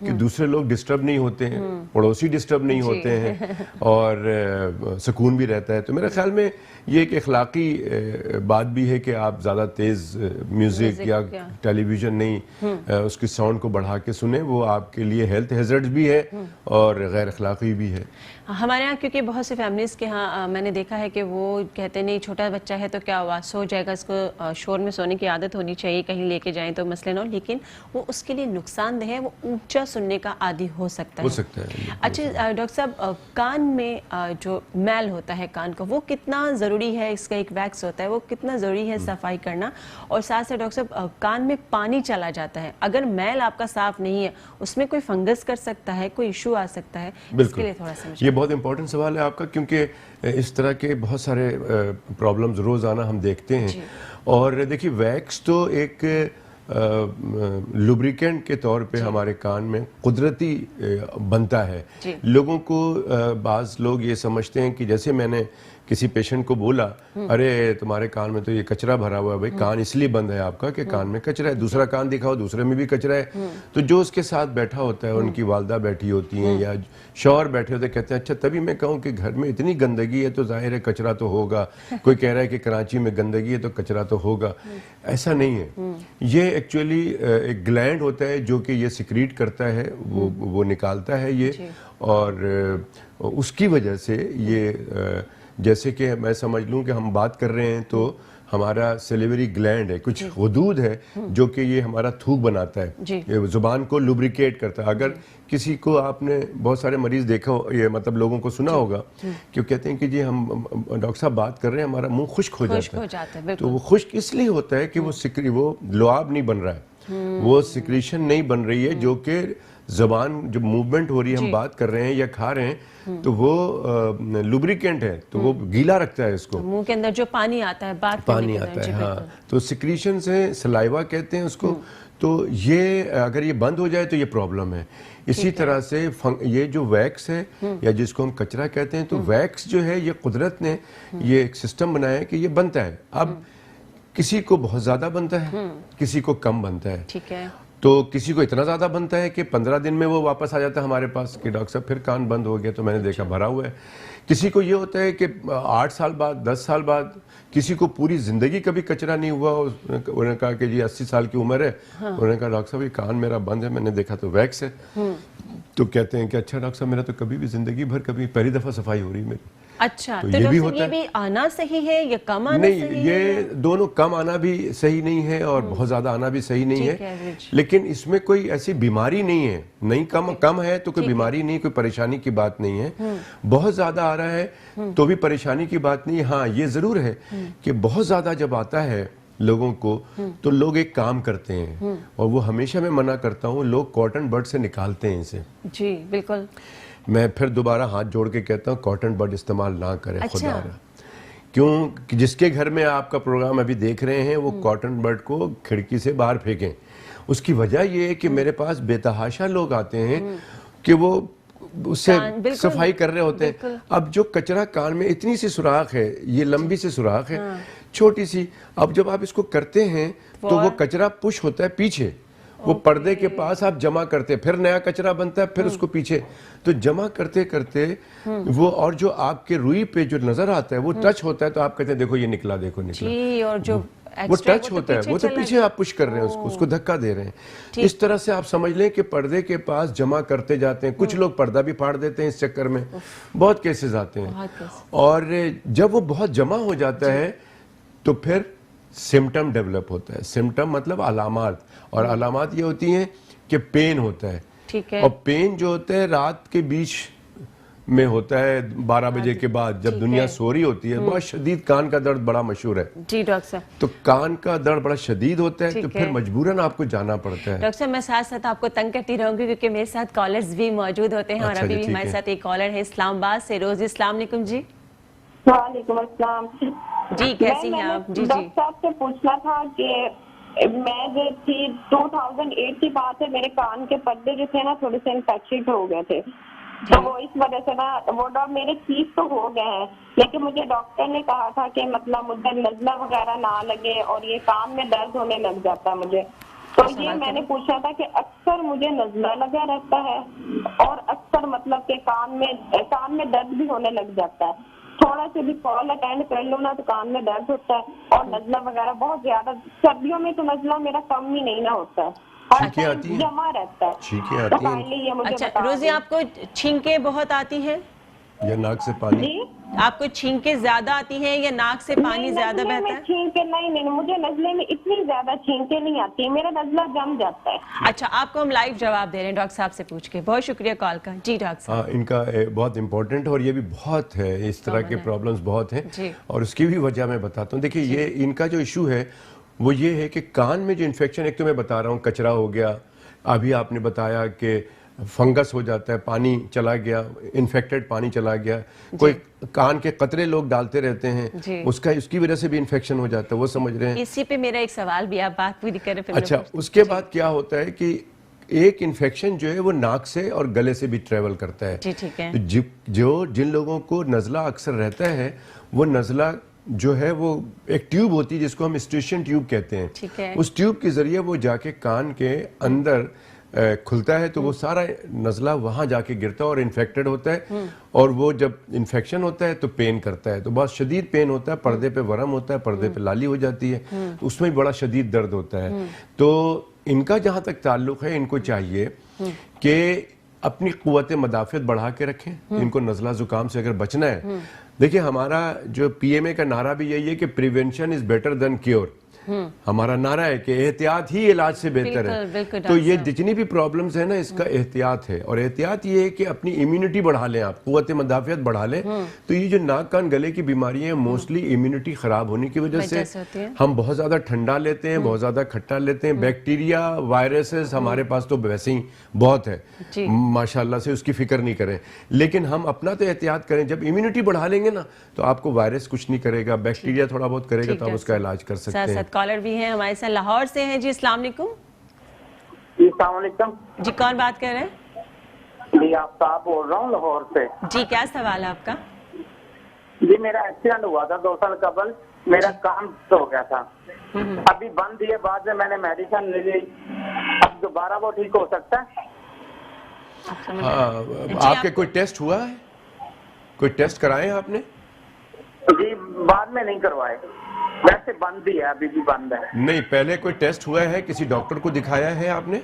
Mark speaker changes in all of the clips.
Speaker 1: کہ دوسرے لوگ ڈسٹرب نہیں ہوتے ہیں, پڑوسی ڈسٹرب نہیں ہوتے ہیں, اور سکون بھی رہتا ہے. تو میرے خیال میں یہ ایک اخلاقی بات بھی ہے کہ آپ زیادہ تیز میوزک یا ٹیلی ویژن نہیں اس کی ساؤنڈ کو بڑھا کے سنیں, وہ آپ کے لیے ہیلتھ ہیزرڈ بھی ہے اور غیر اخلاقی بھی ہے.
Speaker 2: ہمارے ہاں کیونکہ بہت سے فیملیز کے ہاں میں نے دیکھا ہے کہ وہ کہتے نہیں چھوٹا بچہ ہے تو کیا ہوا, سو جائے گا, اس کو شور میں سونے کی عادت ہونی چاہیے, کہیں لے کے جائیں تو مسئلہ نہ ہو, لیکن وہ اس کے لیے نقصان دہ ہے, وہ اونچا سننے کا عادی ہو سکتا ہے. اچھا ڈاکٹر صاحب, کان میں جو میل ہوتا ہے کان کا, وہ کتنا ضروری ہے, اس کا ایک ویکس ہوتا ہے, وہ کتنا ضروری ہے صفائی کرنا, اور ساتھ ساتھ ڈاکٹر صاحب کان میں پانی چلا جاتا ہے, اگر میل آپ کا صاف نہیں ہے اس میں کوئی فنگس کر سکتا ہے, کوئی ایشو آ سکتا ہے, اس کے لیے تھوڑا سمجھیں.
Speaker 1: یہ بہت امپورٹنٹ سوال ہے آپ کا, کیونکہ اس طرح کے بہت سارے پرابلمز روزانہ ہم دیکھتے ہیں. اور دیکھیے ویکس تو ایک لوبریکینٹ کے طور پہ ہمارے کان میں قدرتی بنتا ہے. لوگوں کو بعض لوگ یہ سمجھتے ہیں کہ جیسے میں نے کسی پیشنٹ کو بولا ارے تمہارے کان میں تو یہ کچرا بھرا ہوا ہے, بھائی کان اس لیے بند ہے آپ کا کہ کان میں کچرا ہے, دوسرا کان دکھاؤ دوسرے میں بھی کچرا ہے. تو جو اس کے ساتھ بیٹھا ہوتا ہے, ان کی والدہ بیٹھی ہوتی ہیں یا شوہر بیٹھے ہوتے ہیں, کہتے ہیں اچھا تبھی میں کہوں کہ گھر میں اتنی گندگی ہے تو ظاہر ہے کچرا تو ہوگا, کوئی کہہ رہا ہے کہ کراچی میں گندگی ہے تو کچرا تو ہوگا. ایسا نہیں ہے. یہ ایکچولی ایک گلینڈ ہوتا ہے جو کہ یہ سیکریٹ کرتا ہے, وہ نکالتا ہے یہ, اور اس کی وجہ سے یہ جیسے کہ میں سمجھ لوں کہ ہم بات کر رہے ہیں تو ہمارا سلیوری گلینڈ ہے, کچھ حدود ہے جو کہ یہ ہمارا تھوک بناتا ہے, یہ زبان کو لوبریکیٹ کرتا ہے. اگر کسی کو آپ نے بہت سارے مریض دیکھا ہو, یہ مطلب لوگوں کو سنا ہوگا کہ کہتے ہیں کہ جی ہم ڈاکٹر صاحب بات کر رہے ہیں ہمارا منہ خشک ہو جاتا ہے. تو وہ خشک اس لیے ہوتا ہے کہ وہ لعاب نہیں بن رہا ہے, وہ سیکریشن نہیں بن رہی ہے, جو کہ زبان جو موومنٹ ہو رہی ہے, ہم بات کر رہے ہیں یا کھا رہے ہیں, تو وہ لوبریکینٹ ہے, تو وہ گیلا رکھتا ہے اس کو,
Speaker 2: منہ کے اندر جو پانی آتا ہے, بات
Speaker 1: پانی آتا ہے. ہاں, تو سیکریشنز ہیں, سلائیوا کہتے ہیں اس کو. تو یہ اگر یہ بند ہو جائے تو یہ پرابلم ہے. اسی طرح سے یہ جو ویکس ہے یا جس کو ہم کچرا کہتے ہیں, تو ویکس جو ہے یہ قدرت نے یہ ایک سسٹم بنایا ہے کہ یہ بنتا ہے. اب کسی کو بہت زیادہ بنتا ہے, کسی کو کم بنتا ہے.
Speaker 2: ٹھیک ہے.
Speaker 1: تو کسی کو اتنا زیادہ بنتا ہے کہ 15 دن میں وہ واپس آ جاتا ہے ہمارے پاس کہ ڈاکٹر صاحب پھر کان بند ہو گیا, تو میں نے دیکھا بھرا ہوا ہے. کسی کو یہ ہوتا ہے کہ 8 سال بعد, 10 سال بعد, کسی کو پوری زندگی کبھی کچرا نہیں ہوا. انہوں نے کہا کہ جی 80 سال کی عمر ہے, انہوں نے کہا ڈاکٹر صاحب یہ کان میرا بند ہے, میں نے دیکھا تو ویکس ہے. تو کہتے ہیں کہ اچھا ڈاکٹر صاحب میرا تو کبھی بھی زندگی بھر کبھی پہلی دفعہ صفائی ہو رہی میری.
Speaker 2: اچھا, تو یہ بھی آنا صحیح ہے یا کم آنا صحیح ہے؟
Speaker 1: نہیں, یہ دونوں, کم آنا بھی صحیح نہیں ہے اور بہت زیادہ آنا بھی صحیح نہیں ہے, لیکن اس میں کوئی ایسی بیماری نہیں ہے. نہیں, کم ہے تو کوئی بیماری نہیں, کوئی پریشانی کی بات نہیں ہے. بہت زیادہ آ رہا ہے تو بھی پریشانی کی بات نہیں. ہاں یہ ضرور ہے کہ بہت زیادہ جب آتا ہے لوگوں کو تو لوگ ایک کام کرتے ہیں, اور وہ ہمیشہ میں منع کرتا ہوں, لوگ کاٹن بڈ سے نکالتے ہیں اسے.
Speaker 2: جی بالکل.
Speaker 1: میں پھر دوبارہ ہاتھ جوڑ کے کہتا ہوں کاٹن بڈ استعمال نہ کریں. خدا را, کیوں جس کے گھر میں آپ کا پروگرام ابھی دیکھ رہے ہیں وہ کاٹن بڈ کو کھڑکی سے باہر پھینکیں. اس کی وجہ یہ ہے کہ میرے پاس بے تحاشا لوگ آتے ہیں کہ وہ اس سے صفائی کر رہے ہوتے ہیں. اب جو کچرا کان میں اتنی سی سوراخ ہے, یہ لمبی سی سوراخ ہے چھوٹی سی, اب جب آپ اس کو کرتے ہیں تو وہ کچرا پش ہوتا ہے پیچھے, وہ پردے کے پاس آپ جمع کرتے, پھر نیا کچرا بنتا ہے, پھر اس کو پیچھے, تو جمع کرتے کرتے وہ, اور جو آپ کے روئی پہ جو نظر آتا ہے وہ ٹچ ہوتا ہے, تو آپ کہتے ہیں دیکھو یہ نکلا, دیکھو نکلا.
Speaker 2: اور جو
Speaker 1: وہ ٹچ ہوتا ہے, وہ تو پیچھے آپ پش کر رہے ہیں اس کو دھکا دے رہے ہیں. اس طرح سے آپ سمجھ لیں کہ پردے کے پاس جمع کرتے جاتے ہیں. کچھ لوگ پردہ بھی پھاڑ دیتے ہیں اس چکر میں, بہت کیسز آتے ہیں. اور جب وہ بہت جمع ہو جاتا ہے تو پھر سمٹم ڈیولپ ہوتا ہے. سمٹم مطلب علامات, اور علامات یہ ہوتی ہیں کہ پین ہوتا ہے. اور پین جو ہوتا ہے رات کے بیچ میں ہوتا ہے 12 بجے کے بعد, جب دنیا سو رہی ہوتی ہے. بہت شدید کان کا درد بڑا مشہور ہے.
Speaker 2: جی ڈاکٹر صاحب.
Speaker 1: تو کان کا درد بڑا شدید ہوتا ہے, تو پھر مجبوراً آپ کو جانا پڑتا ہے.
Speaker 2: ڈاکٹر صاحب میں ساتھ ساتھ آپ کو تنگ کرتی رہوں گی کیونکہ میرے ساتھ کالرز بھی موجود ہوتے ہیں, اور ابھی بھی ہمارے ساتھ ایک کالر ہے اسلام آباد سے. روزی, السلام علیکم. جی
Speaker 3: وعلیکم السلام.
Speaker 2: جی کیسی ہیں آپ؟ جی
Speaker 3: ڈاکٹر صاحب سے پوچھنا تھا کہ میں جو تھی 2008 کی بات ہے, میرے کان کے پردے جو تھے نا تھوڑے سے انفیکشن ہو گئے تھے, تو وہ اس وجہ سے نا وہ میرے ٹھیک تو ہو گئے ہیں, لیکن مجھے ڈاکٹر نے کہا تھا کہ مطلب مجھے نزلہ وغیرہ نہ لگے, اور یہ کان میں درد ہونے لگ جاتا ہے مجھے. تو یہ میں نے پوچھا تھا کہ اکثر مجھے نزلہ لگا رہتا ہے اور اکثر مطلب کہ کان میں درد بھی ہونے لگ جاتا ہے. تھوڑا سے بھی کال اٹینڈ کر لو نا تو کان میں درد ہوتا ہے اور نزلہ وغیرہ بہت زیادہ. سردیوں میں تو نزلہ میرا کم ہی نہیں نہ ہوتا ہے, ہر ٹائم جمع رہتا ہے.
Speaker 1: چھینکیں آتی ہیں؟
Speaker 2: اچھا روزی, آپ کو چھینکیں بہت آتی ہیں
Speaker 1: یا ناک سے پانی؟
Speaker 3: جی
Speaker 2: آپ کو چھینکیں زیادہ آتی ہیں یا ناک سے پانی زیادہ بہتا ہے؟
Speaker 3: چھینکیں نہیں, مجھے نزلے میں اتنی زیادہ چھینکیں نہیں آتی ہیں, میرا نزلہ جم جاتا ہے.
Speaker 2: اچھا, آپ کو ہم لائیو جواب دے رہے ہیں ڈاکٹر صاحب سے پوچھ کے. بہت شکریہ کال کا. جی ڈاکٹر صاحب.
Speaker 1: ان کا بہت امپورٹنٹ, اور یہ بھی بہت ہے, اس طرح کے پرابلمز بہت ہیں, اور اس کی بھی وجہ میں بتاتا ہوں. دیکھیں یہ ان کا جو ایشو ہے وہ یہ ہے کہ کان میں جو انفیکشن, ایک تو میں بتا رہا ہوں کچرا ہو گیا, ابھی آپ نے بتایا کہ فنگس ہو جاتا ہے, پانی چلا گیا, انفیکٹڈ پانی چلا گیا, کوئی کان کے قطرے لوگ ڈالتے رہتے ہیں, اس کی وجہ سے بھی انفیکشن ہو جاتا ہے, وہ سمجھ رہے ہیں.
Speaker 2: اسی پہ میرا ایک سوال بھی, آپ بات پوری کریں.
Speaker 1: اچھا, اس کے بعد کیا ہوتا ہے کہ ایک انفیکشن جو ہے وہ ناک سے اور گلے سے بھی ٹریول کرتا ہے.
Speaker 2: جی ٹھیک ہے.
Speaker 1: جو جن لوگوں کو نزلہ اکثر رہتا ہے, وہ نزلہ جو ہے وہ ایک ٹیوب ہوتی ہے جس کو ہم اسٹیشن ٹیوب کہتے ہیں.
Speaker 2: ٹھیک ہے.
Speaker 1: اس ٹیوب کے ذریعے وہ جا کے کان کے اندر کھلتا ہے, تو وہ سارا نزلہ وہاں جا کے گرتا ہے اور انفیکٹڈ ہوتا ہے, اور وہ جب انفیکشن ہوتا ہے تو پین کرتا ہے, تو بہت شدید پین ہوتا ہے, پردے پہ ورم ہوتا ہے, پردے پہ لالی ہو جاتی ہے, اس میں بڑا شدید درد ہوتا ہے. تو ان کا جہاں تک تعلق ہے, ان کو چاہیے کہ اپنی قوت مدافعت بڑھا کے رکھیں. ان کو نزلہ زکام سے اگر بچنا ہے, دیکھیں ہمارا جو پی ایم اے کا نعرہ بھی یہی ہے کہ prevention is better than cure. ہمارا نعرہ ہے کہ احتیاط ہی علاج سے بہتر ہے. تو یہ جتنی بھی پرابلمز ہیں نا, اس کا احتیاط ہے, اور احتیاط یہ ہے کہ اپنی امیونٹی بڑھا لیں, آپ قوت مدافعت بڑھا لیں. تو یہ جو ناک کان گلے کی بیماریاں ہیں, موسٹلی امیونٹی خراب ہونے کی وجہ سے ہم بہت زیادہ ٹھنڈا لیتے ہیں, بہت زیادہ کھٹا لیتے ہیں. بیکٹیریا وائرسز ہمارے پاس تو ویسے ہی بہت ہے, ماشاءاللہ سے, اس کی فکر نہیں کریں. لیکن ہم اپنا تو احتیاط کریں. جب امیونٹی بڑھا لیں گے نا تو آپ کو وائرس کچھ نہیں کرے گا, بیکٹیریا تھوڑا بہت کرے گا, تو آپ اس کا علاج کر سکتے ہیں.
Speaker 2: کالر بھی ہیں ہمارے ساتھ, لاہور سے ہیں. جی السلام علیکم.
Speaker 4: جی السلام علیکم.
Speaker 2: جی کون بات کر رہے ہیں؟
Speaker 4: جی آفتاب بول رہا ہوں لاہور سے.
Speaker 2: جی کیا سوال ہے آپ کا؟
Speaker 4: جی میرا ایکسیڈنٹ ہوا تھا 2 سال قبل, میرا کام ہو گیا تھا, ابھی بند دیے, بعد میں نے میڈیسن لے لی, اب دوبارہ وہ ٹھیک ہو سکتا ہے؟
Speaker 1: آپ کے کوئی ٹیسٹ ہوا ہے, کوئی ٹیسٹ کرائے ہیں آپ نے؟
Speaker 4: جی بعد میں نہیں کروائے, ویسے بند بھی ہے, ابھی بھی بند ہے.
Speaker 1: نہیں, پہلے کوئی ٹیسٹ ہوا ہے, کسی ڈاکٹر کو دکھایا ہے آپ نے؟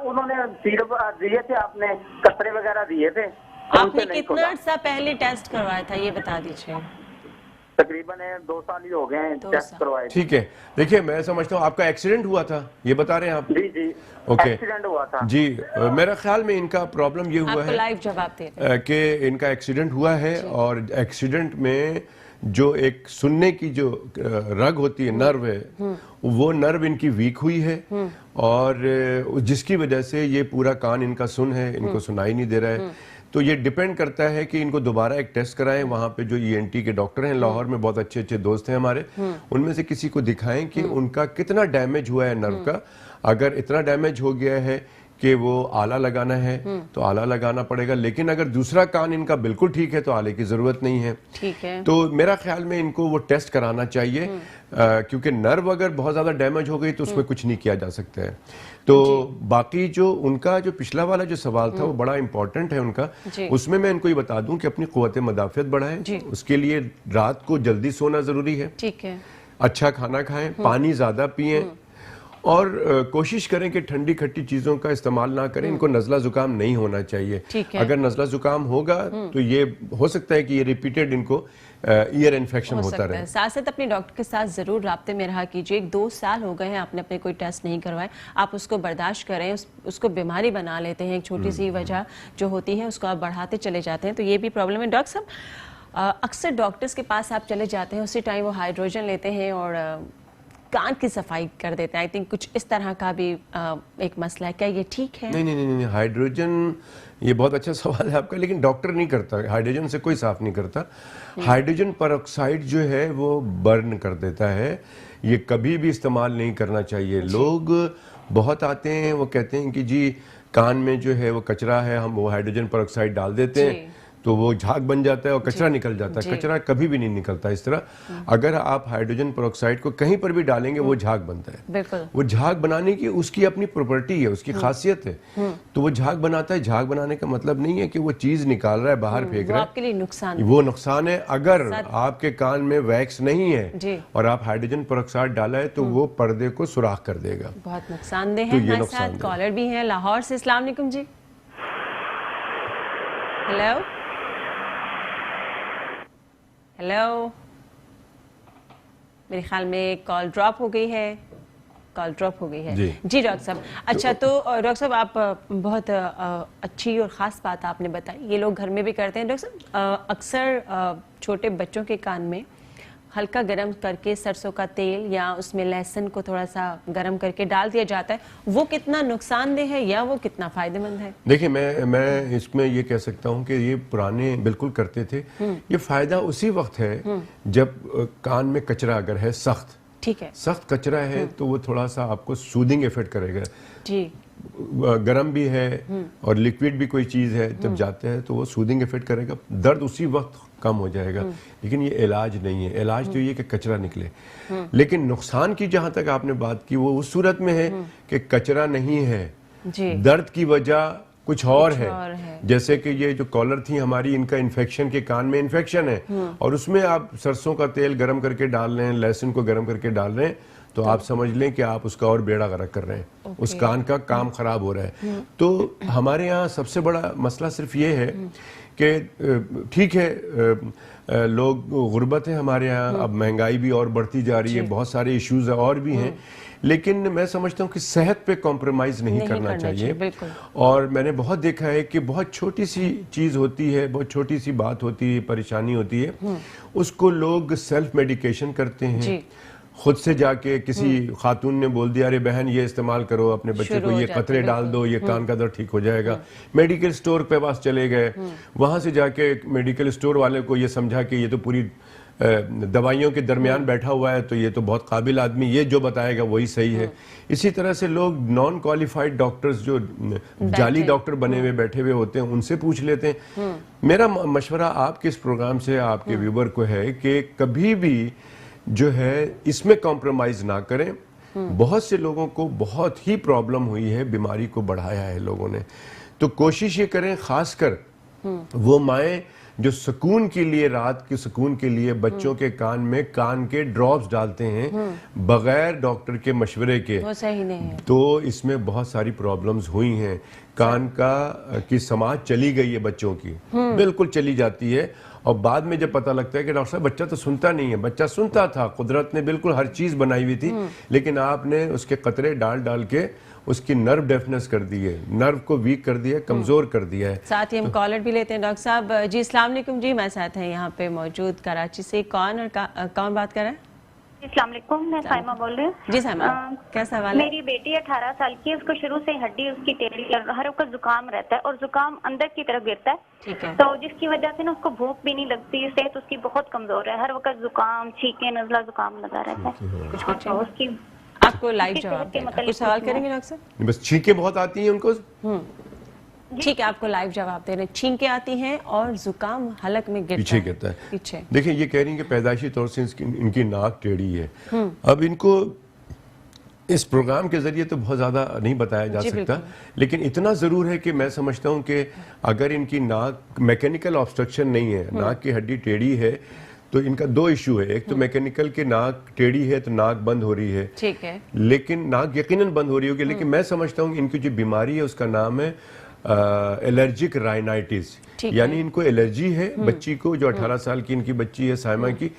Speaker 4: انہوں نے سیرپ دیے تھے, آپ نے قطرے وغیرہ دیے تھے.
Speaker 2: آپ نے کتنا عرصہ پہلے ٹیسٹ کروایا تھا یہ بتا دیجیے.
Speaker 4: تقریباً 2 سال ہی ہو گئے ہیں ٹیسٹ کروائے.
Speaker 1: ٹھیک ہے. دیکھیں میں سمجھتا ہوں آپ کا ایکسیڈنٹ ہوا تھا, یہ بتا رہے ہیں آپ؟
Speaker 4: جی جی
Speaker 1: اوکے,
Speaker 4: ایکسیڈنٹ ہوا تھا.
Speaker 1: جی میرا خیال میں ان کا پرابلم یہ ہوا ہے
Speaker 2: لائیو جواب دے رہے
Speaker 1: کہ ان کا ایکسیڈنٹ ہوا ہے, اور ایکسیڈنٹ میں جو ایک سننے کی جو رگ ہوتی ہے, نرو ہے, وہ نرو ان کی ویک ہوئی ہے, اور جس کی وجہ سے یہ پورا کان ان کا سن ہے, ان کو سنائی نہیں دے رہا ہے. تو یہ ڈیپینڈ کرتا ہے کہ ان کو دوبارہ ایک ٹیسٹ کرائیں. وہاں پہ جو ای این ٹی کے ڈاکٹر ہیں لاہور میں, بہت اچھے اچھے دوست ہیں ہمارے, ان میں سے کسی کو دکھائیں کہ ان کا کتنا ڈیمیج ہوا ہے نرو کا. اگر اتنا ڈیمیج ہو گیا ہے کہ وہ آلہ لگانا ہے تو آلہ لگانا پڑے گا, لیکن اگر دوسرا کان ان کا بالکل ٹھیک ہے تو آلے کی ضرورت نہیں ہے.
Speaker 2: ٹھیک ہے.
Speaker 1: تو میرا خیال میں ان کو وہ ٹیسٹ کرانا چاہیے, کیونکہ نرو اگر بہت زیادہ ڈیمیج ہو گئی تو اس میں کچھ نہیں کیا جا سکتا ہے. تو باقی جو ان کا جو پچھلا والا جو سوال تھا وہ بڑا امپورٹنٹ ہے ان کا, اس میں ان کو یہ بتا دوں کہ اپنی قوت مدافعت بڑھائیں. اس کے لیے رات کو جلدی سونا ضروری ہے.
Speaker 2: ٹھیک ہے.
Speaker 1: اچھا کھانا کھائیں, پانی زیادہ پئیں, اور کوشش کریں کہ ٹھنڈی کھٹی چیزوں کا استعمال نہ کریں. ان کو نزلہ زکام نہیں ہونا چاہیے. اگر نزلہ زکام ہوگا تو یہ ہو سکتا ہے کہ یہ ریپیٹڈ ان کو ایئر انفیکشن ہوتا رہے.
Speaker 2: ساتھ ساتھ اپنے ڈاکٹر کے ساتھ ضرور رابطے میں رہا کیجیے. 2 سال ہو گئے ہیں آپ نے اپنے کوئی ٹیسٹ نہیں کروائے, آپ اس کو برداشت کریں, اس کو بیماری بنا لیتے ہیں. ایک چھوٹی سی وجہ جو ہوتی ہے اس کو آپ بڑھاتے چلے جاتے ہیں, تو یہ بھی پرابلم ہے. ڈاکٹر صاحب اکثر ڈاکٹرز کے پاس آپ چلے جاتے ہیں, اسی ٹائم وہ ہائیڈروجن لیتے ہیں اور کان کی صفائی کر دیتے ہیں. آئی تھنک کچھ اس طرح کا بھی ایک مسئلہ ہے, کیا یہ ٹھیک ہے؟
Speaker 1: نہیں, ہائیڈروجن, یہ بہت اچھا سوال ہے آپ کا, لیکن ڈاکٹر نہیں کرتا, ہائیڈروجن سے کوئی صاف نہیں کرتا. ہائیڈروجن پر آکسائڈ جو ہے وہ برن کر دیتا ہے, یہ کبھی بھی استعمال نہیں کرنا چاہیے. لوگ بہت آتے ہیں, وہ کہتے ہیں کہ جی کان میں جو ہے وہ کچرا ہے, ہم وہ ہائیڈروجن پر آکسائڈ ڈال دیتے ہیں تو وہ جھاگ بن جاتا ہے اور کچرا نکل جاتا ہے. کچرا کبھی بھی نہیں نکلتا اس طرح. اگر آپ ہائیڈروجن پر آکسائڈ کو کہیں پر بھی ڈالیں گے وہ جھاگ بنتا ہے. وہ جھاگ بنانے کی اس کی اپنی پراپرٹی ہے, اس کی خاصیت ہے. تو وہ جھاگ بناتا ہے. جھاگ بنانے کا مطلب نہیں ہے کہ وہ چیز نکال رہا ہے باہر پھینک رہا ہے,
Speaker 2: آپ کے لیے نقصان,
Speaker 1: وہ نقصان ہے. اگر آپ کے کان میں ویکس نہیں ہے اور آپ ہائیڈروجن پر آکسائڈ ڈالا ہے تو وہ پردے کو سوراخ کر دے گا.
Speaker 2: بہت نقصان دہ ہے. ہمارے ساتھ کالر بھی ہیں لاہور سے. السلام علیکم جی. ہیلو ہیلو, میرے خیال میں کال ڈراپ ہو گئی ہے. جی ڈاکٹر صاحب. اچھا تو ڈاکٹر صاحب آپ بہت اچھی اور خاص بات آپ نے بتائی, یہ لوگ گھر میں بھی کرتے ہیں. ڈاکٹر صاحب اکثر چھوٹے بچوں کے کان میں ہلکا گرم کر کے سرسوں کا تیل یا اس میں لہسن کو تھوڑا سا گرم کر کے ڈال دیا جاتا ہے, وہ کتنا نقصان دہ ہے یا وہ کتنا فائدہ مند ہے؟
Speaker 1: دیکھیں میں اس میں یہ کہہ سکتا ہوں کہ یہ پرانے بالکل کرتے تھے. یہ فائدہ اسی وقت ہے جب کان میں کچرا اگر ہے سخت,
Speaker 2: ٹھیک ہے,
Speaker 1: سخت کچرا ہے تو وہ تھوڑا سا آپ کو سودنگ ایفیکٹ کرے گا.
Speaker 2: جی
Speaker 1: گرم بھی ہے اور لیکوڈ بھی کوئی چیز ہے, جب جاتے ہیں تو وہ سودنگ ایفیکٹ کرے گا, درد اسی وقت کم ہو جائے گا. لیکن یہ علاج نہیں ہے. علاج تو یہ کہ کچرا نکلے. لیکن نقصان کی جہاں تک آپ نے بات کی وہ اس صورت میں ہے کہ کچرا نہیں ہے, درد کی وجہ کچھ اور ہے. جیسے کہ یہ جو کالر تھی ہماری, ان کا انفیکشن کے کان میں انفیکشن ہے اور اس میں آپ سرسوں کا تیل گرم کر کے ڈال رہے ہیں, لہسن کو گرم کر کے ڈال رہے ہیں, تو آپ سمجھ لیں کہ آپ اس کا اور بیڑا غرق کر رہے ہیں, اس کان کا کام خراب ہو رہا ہے. تو ہمارے یہاں سب سے بڑا مسئلہ صرف یہ ہے کہ ٹھیک ہے لوگ غربت ہے ہمارے یہاں, اب مہنگائی بھی اور بڑھتی جا رہی ہے, بہت سارے ایشوز اور بھی ہیں, لیکن میں سمجھتا ہوں کہ صحت پہ کمپرومائز نہیں کرنا چاہیے. اور میں نے بہت دیکھا ہے کہ بہت چھوٹی سی چیز ہوتی ہے, بہت چھوٹی سی بات ہوتی ہے, پریشانی ہوتی ہے, اس کو لوگ سیلف میڈیکیشن کرتے ہیں. خود سے جا کے کسی خاتون نے بول دیا ارے بہن یہ استعمال کرو, اپنے بچے کو یہ قطرے ڈال دو, یہ کان کا درد ٹھیک ہو جائے گا. میڈیکل سٹور پہ پاس چلے گئے, وہاں سے جا کے میڈیکل سٹور والے کو یہ سمجھا کہ یہ تو پوری دوائیوں کے درمیان بیٹھا ہوا ہے, تو یہ تو بہت قابل آدمی, یہ جو بتائے گا وہی صحیح ہے. اسی طرح سے لوگ نان کوالیفائڈ ڈاکٹرز جو جعلی ڈاکٹر بنے ہوئے بیٹھے ہوئے ہوتے ہیں ان سے پوچھ لیتے ہیں. میرا مشورہ آپ کے اس پروگرام سے آپ کے ویور کو ہے کہ کبھی بھی جو ہے اس میں کمپرومائز نہ کریں. بہت سے لوگوں کو بہت ہی پرابلم ہوئی ہے, بیماری کو بڑھایا ہے لوگوں نے. تو کوشش یہ کریں, خاص کر وہ مائیں جو سکون کے لیے, رات کے سکون کے لیے بچوں کے کان میں کان کے ڈراپس ڈالتے ہیں بغیر ڈاکٹر کے مشورے کے,
Speaker 2: وہ صحیح نہیں ہے.
Speaker 1: تو اس میں بہت ساری پرابلمز ہوئی ہیں. کان کی سماعت چلی گئی ہے بچوں کی, بالکل چلی جاتی ہے, اور بعد میں جب پتہ لگتا ہے کہ ڈاکٹر صاحب بچہ تو سنتا نہیں ہے. بچہ سنتا تھا, قدرت نے بالکل ہر چیز بنائی ہوئی تھی, لیکن آپ نے اس کے قطرے ڈال کے اس کی نرو ڈیفنس کر دی ہے, نرو کو ویک کر دیا ہے, کمزور کر دیا ہے.
Speaker 2: ساتھ ہی ہم کالر بھی لیتے ہیں ڈاکٹر صاحب. جی السلام علیکم. جی ہمارے ساتھ ہیں یہاں پہ موجود کراچی سے, کون بات کر رہے ہیں؟
Speaker 5: السلام علیکم, میں سائمہ بول رہی ہوں.
Speaker 2: جی سائمہ, کیا سوال ہے؟
Speaker 5: میری بیٹی 18 سال کی ہے, اس کو شروع سے ہڈی اس کی ٹیڑھی, ہر وقت زکام رہتا ہے اور زکام اندر کی طرف گرتا ہے.
Speaker 2: ٹھیک ہے.
Speaker 5: تو جس کی وجہ سے نا اس کو بھوک بھی نہیں لگتی, صحت اس کی بہت کمزور ہے, ہر وقت زکام, چھینکیں, نزلہ, زکام لگا رہتا ہے.
Speaker 2: کچھ
Speaker 5: اس کی
Speaker 2: آپ کو لائیو جواب دیں, کچھ سوال کریں گے ڈاکٹر صاحب؟
Speaker 1: بس چھینکیں بہت آتی ہیں ان کو.
Speaker 2: ٹھیک ہے, آپ کو لائیو جواب دے رہے ہیں. چھینکیں آتی ہیں اور زکام حلق میں گرتا ہے,
Speaker 1: پیچھے گرتا ہے.
Speaker 2: پیچھے.
Speaker 1: دیکھیں یہ کہہ رہی ہیں کہ پیدائشی طور سے ان کی ناک ٹیڑھی ہے. اب ان کو اس پروگرام کے ذریعے تو بہت زیادہ نہیں بتایا جا سکتا, لیکن اتنا ضرور ہے کہ میں سمجھتا ہوں کہ اگر ان کی ناک میکینیکل آبسٹرکشن نہیں ہے, ناک کی ہڈی ٹیڑھی ہے, تو ان کا دو ایشو ہے. ایک تو میکینیکل کے ناک ٹیڑھی ہے تو ناک بند ہو رہی ہے,
Speaker 2: ٹھیک ہے,
Speaker 1: لیکن ناک یقیناً بند ہو رہی ہوگی, لیکن میں سمجھتا ہوں ان کی جو بیماری ہے اس کا نام ہے الرجک رائنائٹس, یعنی ان کو الرجی ہے. بچی کو جو 18 سال کی ان کی بچی ہے سائمہ کی,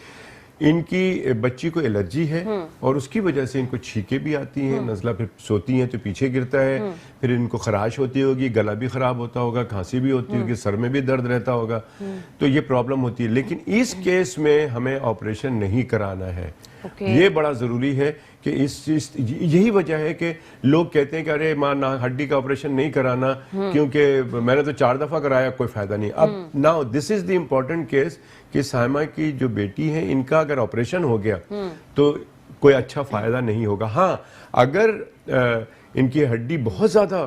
Speaker 1: ان کی بچی کو الرجی ہے اور اس کی وجہ سے ان کو چھینکیں بھی آتی ہیں, نزلہ پھر سوتی ہیں تو پیچھے گرتا ہے, پھر ان کو خراش ہوتی ہوگی, گلا بھی خراب ہوتا ہوگا, کھانسی بھی ہوتی ہوگی, سر میں بھی درد رہتا ہوگا, تو یہ پرابلم ہوتی ہے. لیکن اس کیس میں ہمیں آپریشن نہیں کرانا ہے. یہ بڑا ضروری ہے کہ یہی وجہ ہے کہ لوگ کہتے ہیں کہ ارے ماں ہڈی کا آپریشن نہیں کرانا کیونکہ میں نے تو 4 دفعہ کرایا, کوئی فائدہ نہیں. اب now this is the important case کہ سائمہ کی جو بیٹی ہے ان کا اگر آپریشن ہو گیا تو کوئی اچھا فائدہ نہیں ہوگا. ہاں اگر ان کی ہڈی بہت زیادہ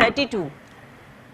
Speaker 2: 32?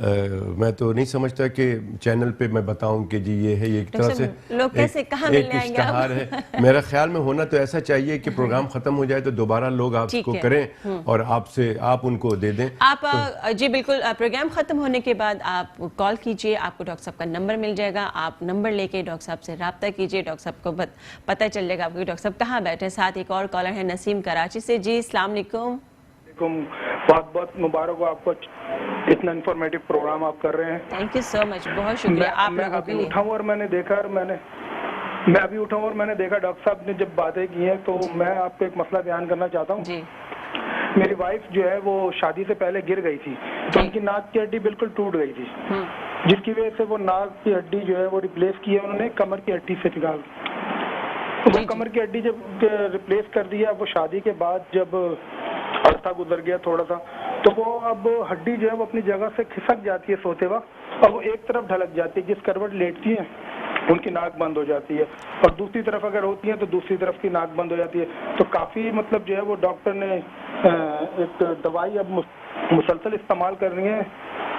Speaker 1: میں تو نہیں سمجھتا کہ چینل پہ میں بتاؤں کہ جی یہ ہے، یہ ایک طرح سے
Speaker 2: لوگ کیسے کہاں
Speaker 1: ایک
Speaker 2: ملنے آئیں گے
Speaker 1: اشتہار ہے. میرا خیال میں ہونا تو ایسا چاہیے کہ پروگرام ختم ہو جائے تو دوبارہ لوگ آپ کو کریں اور آپ ان کو دے دیں.
Speaker 2: آپ جی بالکل، پروگرام ختم ہونے کے بعد آپ کال کیجئے، آپ کو ڈاکٹر صاحب کا نمبر مل جائے گا. آپ نمبر لے کے ڈاکٹر صاحب سے رابطہ کیجئے، ڈاکٹر صاحب کو پتہ چل جائے گا آپ کو ڈاکٹر صاحب کہاں بیٹھے. ساتھ ایک اور کالر ہے نسیم کراچی سے. جی السلام علیکم.
Speaker 6: بہت بہت مبارک ہو آپ کو، اتنا انفارمیٹیو پروگرام آپ کر رہے ہیں.
Speaker 2: تھینک یو سو مچ، بہت شکریہ آپ لوگوں کے لیے.
Speaker 6: اور میں نے دیکھا ڈاکٹر صاحب نے جب باتیں کی ہیں تو میں آپ کو ایک مسئلہ بیان کرنا چاہتا ہوں.
Speaker 2: جی
Speaker 6: میری وائف جو ہے وہ شادی سے پہلے گر گئی تھی تو ان کی ناک کی ہڈی بالکل ٹوٹ گئی تھی، جس کی وجہ سے وہ ناک کی ہڈی جو ہے وہ ریپلیس کی ہے انہوں نے کمر کی ہڈی سے نکال. وہ کمر کی ہڈی جب ریپلیس کر دیا، وہ شادی کے بعد جب عرصہ گزر گیا تھوڑا سا، تو وہ اب ہڈی جو ہے وہ اپنی جگہ سے کھسک جاتی ہے سوتے وقت، اور وہ ایک طرف ڈھلک جاتی ہے. جس کروٹ لیٹتی ہیں ان کی ناک بند ہو جاتی ہے، اور دوسری طرف اگر ہوتی ہیں تو دوسری طرف کی ناک بند ہو جاتی ہے. تو کافی مطلب جو ہے وہ ڈاکٹر نے ایک دوائی اب مسلسل استعمال کر رہی ہیں،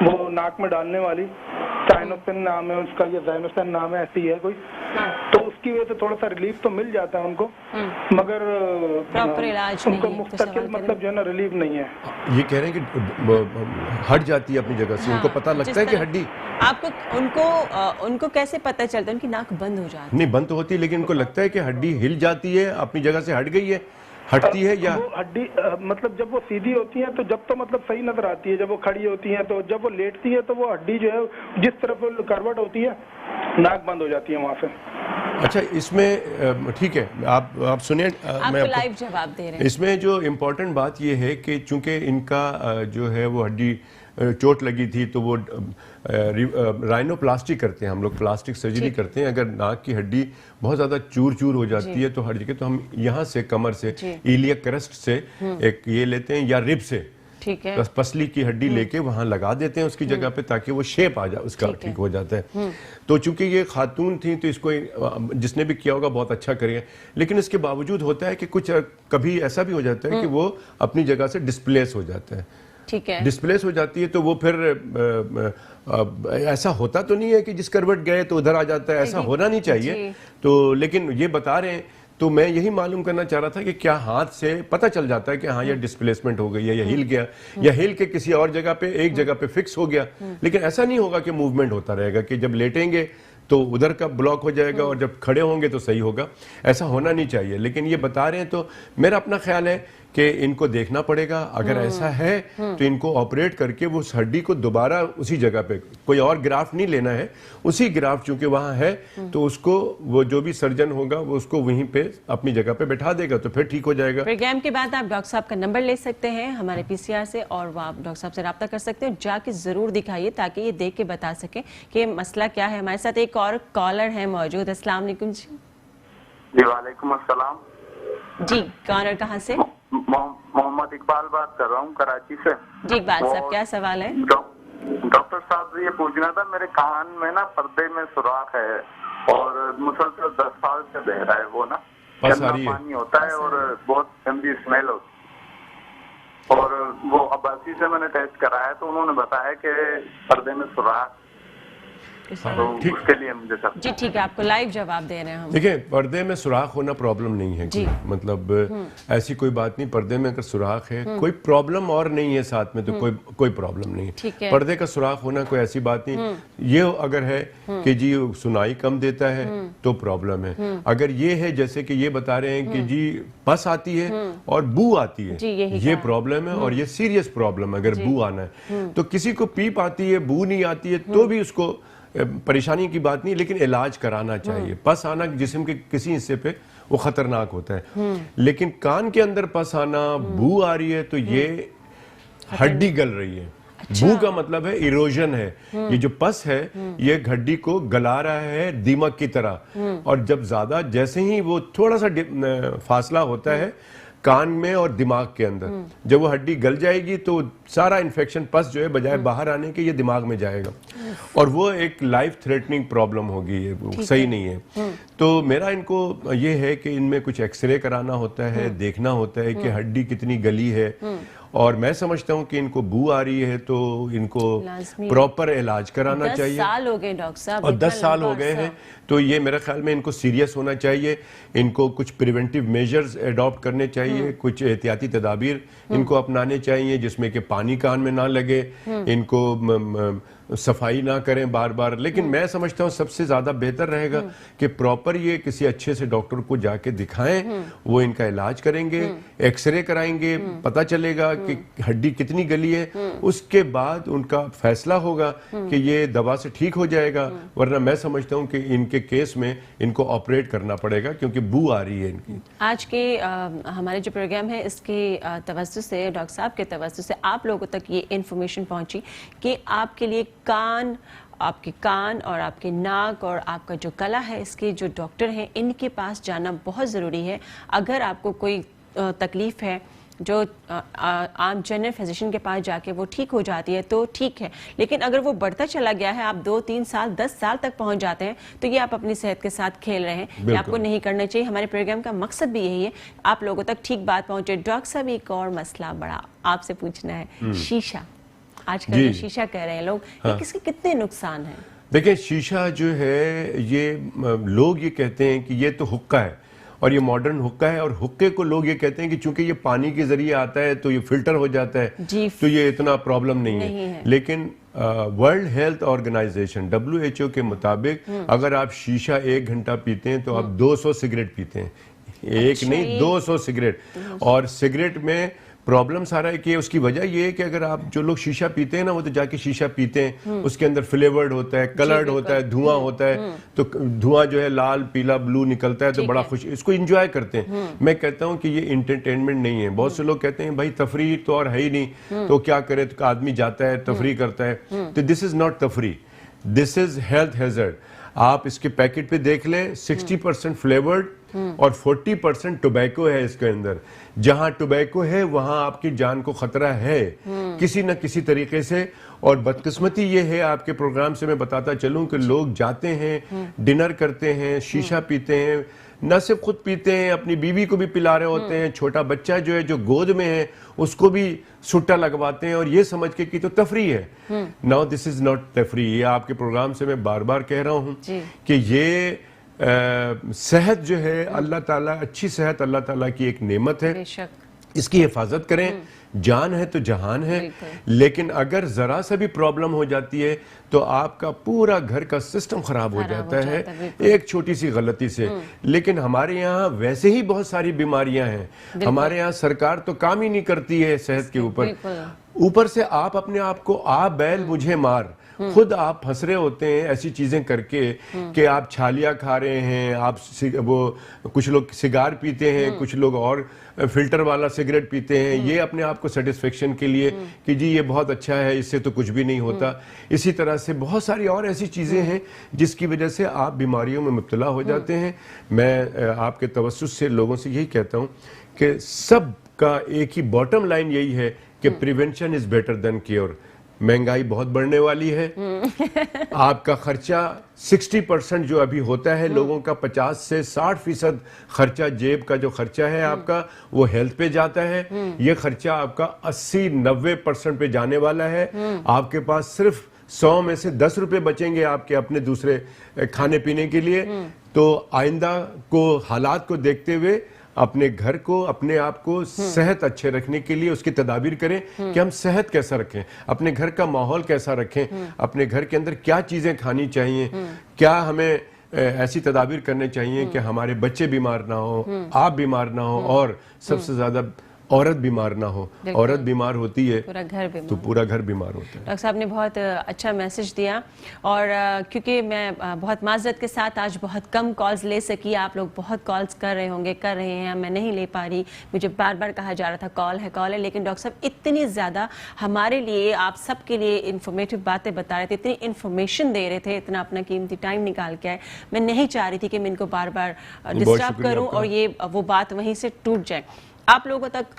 Speaker 6: وہ ناک میں ڈالنے والی، سائنوسن نام ہے اس کا، یہ زائنوسن نام ہے، ایسی ہے کوئی. تو اس کی وجہ سے تھوڑا سا ریلیف تو مل جاتا ہے ان کو، مگر ان کو مستقل مطلب جو ہے نا ریلیف نہیں ہے.
Speaker 1: یہ کہہ رہے ہیں کہ ہٹ جاتی ہے اپنی جگہ سے، ان کو پتہ لگتا ہے کہ ہڈی
Speaker 2: آپ کو ان کو کیسے پتہ چلتا ہے؟ ان کی ناک بند ہو جاتی ہے.
Speaker 1: نہیں بند تو ہوتی ہے، لیکن ان کو لگتا ہے کہ ہڈی ہل جاتی ہے، اپنی جگہ سے ہٹ گئی ہے، ہٹتی ہے. یا
Speaker 6: وہ ہڈی مطلب جب وہ سیدھی ہوتی ہیں تو جب تو مطلب صحیح نظر آتی ہے، جب وہ کھڑی ہوتی ہیں تو جب وہ لیٹتی ہے تو وہ ہڈی جو ہے جس طرف کروٹ ہوتی ہے ناک بند ہو جاتی ہے وہاں سے.
Speaker 1: اچھا اس میں ٹھیک ہے، آپ سنیں،
Speaker 2: میں لائیو جواب دے رہے ہیں.
Speaker 1: اس میں جو امپورٹنٹ بات یہ ہے کہ چونکہ ان کا جو ہے وہ ہڈی چوٹ لگی تھی تو وہ رائنو پلاسٹی کرتے ہیں، ہم لوگ پلاسٹک سرجری کرتے ہیں. اگر ناک کی ہڈی بہت زیادہ چور چور ہو جاتی ہے تو ہر جگہ، تو ہم یہاں سے کمر سے ایلیا کرسٹ سے ایک یہ لیتے ہیں یا رب سے پسلی کی ہڈی لے کے وہاں لگا دیتے ہیں اس کی جگہ پہ، تاکہ وہ شیپ آ جائے، اس کا ٹھیک ہو جاتا ہے. تو چونکہ یہ خاتون تھیں تو اس کو جس نے بھی کیا ہوگا بہت اچھا کرے، لیکن اس کے باوجود ہوتا ہے کہ کچھ کبھی ایسا بھی ہو جاتا ہے کہ وہ اپنی جگہ سے ڈسپلیس ہو جاتا ہے.
Speaker 2: ٹھیک ہے،
Speaker 1: ڈسپلیس ہو جاتی ہے تو وہ پھر ایسا ہوتا تو نہیں ہے کہ جس کروٹ گئے تو ادھر آ جاتا ہے، ایسا ہونا نہیں چاہیے. تو لیکن یہ بتا رہے ہیں، تو میں یہی معلوم کرنا چاہ رہا تھا کہ کیا ہاتھ سے پتہ چل جاتا ہے کہ ہاں یہ ڈسپلیسمنٹ ہو گئی ہے، یا ہل گیا، یا ہل کے کسی اور جگہ پہ ایک جگہ پہ فکس ہو گیا. لیکن ایسا نہیں ہوگا کہ موومنٹ ہوتا رہے گا کہ جب لیٹیں گے تو ادھر کا بلاک ہو جائے گا اور جب کھڑے ہوں گے تو صحیح ہوگا. ایسا ہونا نہیں چاہیے. لیکن یہ بتا رہے ہیں تو میرا اپنا خیال ہے کہ ان کو دیکھنا پڑے گا. اگر ایسا ہے تو ان کو آپریٹ کر کے وہ ہڈی کو دوبارہ اسی جگہ پہ، کوئی اور گرافٹ نہیں لینا ہے، اسی گرافٹ چونکہ وہاں ہے تو اس کو وہ جو بھی سرجن ہوگا وہ اس کو وہیں پہ اپنی جگہ پہ بٹھا دے گا تو پھر ٹھیک ہو جائے گا.
Speaker 2: پروگرام کے بعد آپ ڈاکٹر صاحب کا نمبر لے سکتے ہیں ہمارے پی سی آر سے، اور وہ آپ ڈاکٹر صاحب سے رابطہ کر سکتے ہیں. جا کے ضرور دکھائیے تاکہ یہ دیکھ کے بتا سکیں کہ مسئلہ کیا ہے. ہمارے ساتھ ایک اور کالر ہے موجود. السلام علیکم.
Speaker 4: جی وعلیکم السلام.
Speaker 2: جی کالر کہاں سے؟
Speaker 4: محمد اقبال بات کر رہا ہوں کراچی سے.
Speaker 2: جی اقبال صاحب کیا سوال ہے؟
Speaker 4: ڈاکٹر صاحب یہ پوچھنا تھا، میرے کان میں نا پردے میں سوراخ ہے اور مسلسل 10 سال سے بہ رہا ہے، وہ نا گندا پانی ہوتا ہے اور بہت گندی اسمیل ہوتی ہے. اور وہ عباسی سے میں نے ٹیسٹ کرایا تو انہوں نے بتایا کہ پردے میں سوراخ، تو اس کے لیے مجھے سب
Speaker 2: جی ٹھیک ہے، آپ کو لائیو جواب دے رہے ہیں ہم.
Speaker 1: دیکھیں پردے میں سوراخ ہونا پرابلم نہیں ہے، مطلب ایسی کوئی بات نہیں. پردے میں اگر سوراخ ہے کوئی پرابلم اور نہیں ہے ساتھ میں تو کوئی پرابلم نہیں ہے. پردے کا سوراخ ہونا کوئی ایسی بات نہیں. یہ اگر ہے کہ جی سنائی کم دیتا ہے تو پرابلم ہے. اگر یہ ہے جیسے کہ یہ بتا رہے ہیں کہ جی پس آتی ہے اور بو آتی ہے، یہ پرابلم ہے اور یہ سیریس پرابلم ہے. اگر بو آنا ہے تو کسی کو پیپ آتی ہے بو نہیں آتی ہے تو بھی اس کو پریشانی کی بات نہیں، لیکن علاج کرانا چاہیے. پس آنا جسم کے کسی حصے پہ وہ خطرناک ہوتا ہے، لیکن کان کے اندر پس آنا، بو آ رہی ہے تو یہ ہڈی گل رہی ہے. بو کا مطلب ہے ایروژن ہے. یہ جو پس ہے یہ ہڈی کو گلا رہا ہے دیمک کی طرح، اور جب زیادہ جیسے ہی وہ تھوڑا سا فاصلہ ہوتا ہے کان میں اور دماغ کے اندر، جب وہ ہڈی گل جائے گی تو سارا انفیکشن پس جو ہے بجائے باہر آنے کے یہ دماغ میں جائے گا اور وہ ایک لائف تھریٹننگ پرابلم ہوگی. یہ صحیح نہیں ہے. تو میرا ان کو یہ ہے کہ ان میں کچھ ایکس رے کرانا ہوتا ہے، دیکھنا ہوتا ہے کہ ہڈی کتنی گلی ہے اور میں سمجھتا ہوں کہ ان کو بو آ رہی ہے تو ان کو پراپر علاج کرانا چاہیے.
Speaker 2: 10 سال ہو گئے ڈاکٹر صاحب,
Speaker 1: اور 10 سال ہو گئے ہیں, تو یہ میرے خیال میں ان کو سیریس ہونا چاہیے. ان کو کچھ پریونٹیو میجرز اڈاپٹ کرنے چاہیے, کچھ احتیاطی تدابیر ان کو اپنانے چاہیے, جس میں کہ پانی کان میں نہ لگے, ان کو صفائی نہ کریں بار بار. لیکن میں سمجھتا ہوں سب سے زیادہ بہتر رہے گا کہ پراپر یہ کسی اچھے سے ڈاکٹر کو جا کے دکھائیں, وہ ان کا علاج کریں گے, ایکس رے کرائیں گے, پتہ چلے گا کہ ہڈی کتنی گلی ہے, اس کے بعد ان کا فیصلہ ہوگا کہ یہ دوا سے ٹھیک ہو جائے گا. ورنہ میں سمجھتا ہوں کہ ان کے کیس میں ان کو آپریٹ کرنا پڑے گا کیونکہ بو آ رہی ہے ان کی.
Speaker 2: آج کے ہمارے جو پروگرام ہے اس کے توسط سے, ڈاکٹر صاحب کے توسط سے آپ لوگوں تک یہ انفارمیشن پہنچی کہ آپ کے لیے آپ کے کان اور آپ کے ناک اور آپ کا جو گلا ہے, اس کے جو ڈاکٹر ہیں ان کے پاس جانا بہت ضروری ہے. اگر آپ کو کوئی تکلیف ہے جو عام جنرل فزیشین کے پاس جا کے وہ ٹھیک ہو جاتی ہے تو ٹھیک ہے, لیکن اگر وہ بڑھتا چلا گیا ہے, آپ 2-3 سال 10 سال تک پہنچ جاتے ہیں, تو یہ آپ اپنی صحت کے ساتھ کھیل رہے ہیں. یہ آپ کو نہیں کرنا چاہیے. ہمارے پروگرام کا مقصد بھی یہی ہے آپ لوگوں تک ٹھیک بات پہنچے. ڈاکٹر صاحب ایک اور مسئلہ بڑا آپ سے پوچھنا ہے, شیشہ. آج کل شیشہ کہہ رہے ہیں لوگ, یہ کس کے کتنے نقصان ہیں؟
Speaker 1: دیکھیں شیشہ جو ہے, یہ لوگ یہ کہتے ہیں کہ یہ تو حقہ ہے اور یہ ماڈرن حقہ ہے, اور حقے کو لوگ یہ کہتے ہیں کہ چونکہ یہ پانی کے ذریعے آتا ہے تو یہ فلٹر ہو جاتا ہے, تو یہ اتنا پرابلم نہیں ہے. لیکن ورلڈ ہیلتھ آرگنائزیشن WHO کے مطابق اگر آپ شیشہ 1 گھنٹہ پیتے ہیں تو آپ 200 سگریٹ پیتے ہیں. ایک نہیں 200 سگریٹ. اور سگریٹ میں پرابلم سارا ہے کہ اس کی وجہ یہ ہے کہ اگر آپ جو لوگ شیشہ پیتے ہیں نا, وہ تو جا کے شیشہ پیتے ہیں, اس کے اندر فلیورڈ ہوتا ہے, کلرڈ ہوتا ہے, دھواں ہوتا ہے, تو دھواں جو ہے لال پیلا بلو نکلتا ہے تو بڑا خوش, اس کو انجوائے کرتے ہیں. میں کہتا ہوں کہ یہ انٹرٹینمنٹ نہیں ہے. بہت سے لوگ کہتے ہیں بھائی تفریح تو اور ہے ہی نہیں, تو کیا کرے, تو آدمی جاتا ہے تفریح کرتا ہے. تو دس از ناٹ تفریح, دس از ہیلتھ ہیزرڈ. آپ اس کے پیکٹ پہ دیکھ لیں, 60% فلیورڈ اور 40% ٹوبیکو ہے اس کے اندر. جہاں ٹوبیکو ہے وہاں آپ کی جان کو خطرہ ہے کسی نہ کسی طریقے سے. اور بدقسمتی یہ ہے, آپ کے پروگرام سے میں بتاتا چلوں کہ لوگ جاتے ہیں, ڈنر کرتے ہیں, شیشہ پیتے ہیں, نہ صرف خود پیتے ہیں, اپنی بیوی کو بھی پلا رہے ہوتے ہیں, چھوٹا بچہ جو ہے جو گود میں ہے اس کو بھی سٹا لگواتے ہیں, اور یہ سمجھ کے کہ تو تفریح ہے. ناؤ دس از ناٹ تفریح. یہ آپ کے پروگرام سے میں بار بار کہہ رہا ہوں کہ یہ صحت جو ہے اللہ تعالیٰ, اچھی صحت اللہ تعالیٰ کی ایک نعمت ہے, اس کی حفاظت کریں. جان ہے تو جہان ہے, لیکن اگر ذرا سا بھی پرابلم ہو جاتی ہے تو آپ کا پورا گھر کا سسٹم خراب ہو جاتا ہے ایک چھوٹی سی غلطی سے. لیکن ہمارے یہاں ویسے ہی بہت ساری بیماریاں ہیں, ہمارے یہاں سرکار تو کام ہی نہیں کرتی ہے صحت کے اوپر سے آپ اپنے آپ کو آپ بیل مجھے مار, خود آپ پھنس رہے ہوتے ہیں ایسی چیزیں کر کے کہ آپ چھالیاں کھا رہے ہیں, آپ وہ کچھ لوگ سگار پیتے ہیں, کچھ لوگ اور فلٹر والا سگریٹ پیتے ہیں, یہ اپنے آپ کو سیٹسفیکشن کے لیے کہ جی یہ بہت اچھا ہے, اس سے تو کچھ بھی نہیں ہوتا. اسی طرح سے بہت ساری اور ایسی چیزیں ہیں جس کی وجہ سے آپ بیماریوں میں مبتلا ہو جاتے ہیں. میں آپ کے توسط سے لوگوں سے یہی کہتا ہوں کہ سب کا ایک ہی باٹم لائن یہی ہے کہ prevention is better than cure. مہنگائی بہت بڑھنے والی ہے, آپ کا خرچہ 60% جو ابھی ہوتا ہے لوگوں کا, 50 سے 60% خرچہ جیب کا جو خرچہ ہے آپ کا وہ ہیلتھ پہ جاتا ہے. یہ خرچہ آپ کا 80-90% پہ جانے والا ہے. آپ کے پاس صرف 100 میں سے 10 روپے بچیں گے آپ کے اپنے دوسرے کھانے پینے کے لیے. تو آئندہ کو حالات کو دیکھتے ہوئے اپنے گھر کو, اپنے آپ کو صحت اچھے رکھنے کے لیے اس کی تدابیر کریں کہ ہم صحت کیسا رکھیں, اپنے گھر کا ماحول کیسا رکھیں, اپنے گھر کے اندر کیا چیزیں کھانی چاہیے, کیا ہمیں ایسی تدابیر کرنے چاہیے کہ ہمارے بچے بیمار نہ ہو, آپ بیمار نہ ہو, اور سب سے زیادہ عورت بیمار نہ ہو. عورت بیمار ہوتی ہے تو پورا گھر بیمار ہوتا ہے.
Speaker 2: ڈاکٹر صاحب نے بہت اچھا میسج دیا, اور کیونکہ میں بہت معذرت کے ساتھ آج بہت کم کالز لے سکی, آپ لوگ بہت کالز کر رہے ہیں, میں نہیں لے پا رہی, مجھے بار بار کہا جا رہا تھا کال ہے, لیکن ڈاکٹر صاحب اتنی زیادہ ہمارے لیے, آپ سب کے لیے انفارمیٹیو باتیں بتا رہے تھے, اتنی انفارمیشن دے رہے تھے, اتنا اپنا قیمتی ٹائم نکال کے آئے. میں نہیں چاہ رہی تھی کہ میں ان کو بار بار ڈسٹرب کروں اور یہ وہ بات وہیں سے ٹوٹ جائے. آپ لوگوں تک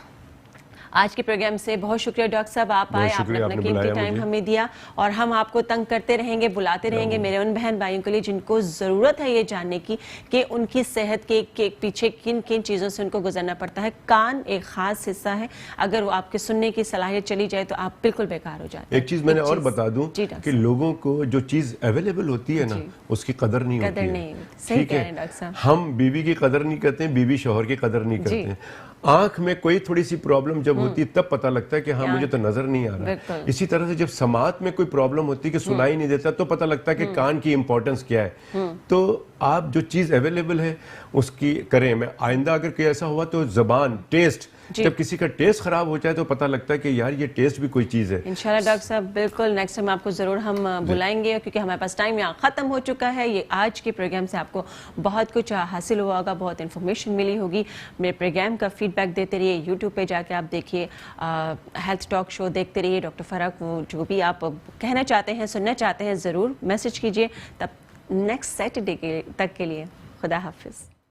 Speaker 2: آج کے پروگرام سے بہت شکریہ ڈاکٹر صاحب، آپ آئے، آپ نے اپنا قیمتی ٹائم ہمیں دیا، اور ہم آپ کو تنگ کرتے رہیں گے، بلاتے رہیں گے میرے ان بہن بھائیوں کے لیے جن کو ضرورت ہے یہ جاننے کی کہ ان کی صحت کے پیچھے کن کن چیزوں سے ان کو گزرنا پڑتا ہے۔ کان ایک خاص حصہ ہے، اگر وہ آپ کے سننے کی صلاحیت چلی جائے تو آپ بالکل بیکار ہو جاتے ہیں۔
Speaker 1: ایک چیز میں نے اور بتا دوں کہ لوگوں کو جو چیز اویلیبل ہوتی ہے نا اس کی قدر نہیں ہوتی ہے۔
Speaker 2: صحیح کہہ رہے ہیں ڈاکٹر صاحب،
Speaker 1: ہم بیوی کی قدر نہیں کرتے ہیں، بیوی شوہر کی قدر نہیں کرتے ہیں۔ آنکھ میں کوئی تھوڑی سی پرابلم جب ہوتی ہے تب پتہ لگتا ہے کہ ہاں مجھے تو نظر نہیں آ رہا۔ اسی طرح سے جب سماعت میں کوئی پرابلم ہوتی ہے کہ سنائی نہیں دیتا تو پتہ لگتا ہے کہ کان کی امپورٹنس کیا ہے۔ تو آپ جو چیز اویلیبل ہے اس کی کریں۔ میں آئندہ اگر کوئی ایسا ہوا تو زبان، ٹیسٹ، جب کسی کا ٹیسٹ خراب ہو جائے تو پتہ لگتا ہے کہ یار یہ ٹیسٹ بھی کوئی چیز ہے۔
Speaker 2: انشاءاللہ ڈاکٹر صاحب بالکل نیکسٹ ٹائم آپ کو ضرور ہم بلائیں گے، کیونکہ ہمارے پاس ٹائم یہاں ختم ہو چکا ہے۔ یہ آج کے پروگرام سے آپ کو بہت کچھ حاصل ہوا ہوگا، بہت انفارمیشن ملی ہوگی۔ میرے پروگرام کا فیڈ بیک دیتے رہیے، یوٹیوب پہ جا کے آپ دیکھیے، ہیلتھ ٹاک شو دیکھتے رہیے۔ ڈاکٹر فرح کو جو بھی آپ کہنا چاہتے ہیں، سننا چاہتے ہیں، ضرور میسج کیجیے۔ تب نیکسٹ سیٹرڈے تک کے لیے خدا حافظ۔